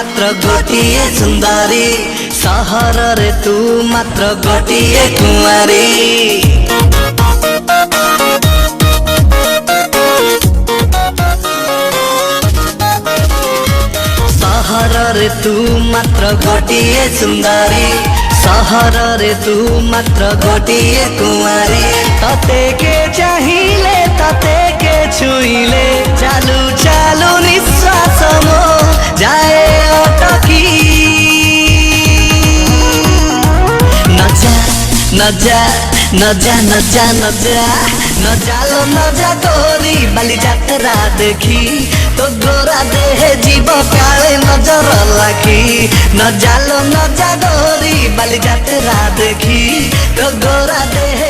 मात्र गोटिए सुंदरी सहर रे तू मात्र गोटिए कुंवारी सहर रे तू मात्र गोटिए सुंदरी सहर रे तू मात्र गोटिए कुंवारी तते के चाहिए तते के छुईले चालू चालू निश्वास मो जाए अटकी न जा न जा न जा न जा न जा न जालो न जा गोरी बाली जातरा देखी तो गोरा देह जीव काले नजर लाखी न जालो न जा गोरी बाली जातरा देखी तो गोरा देह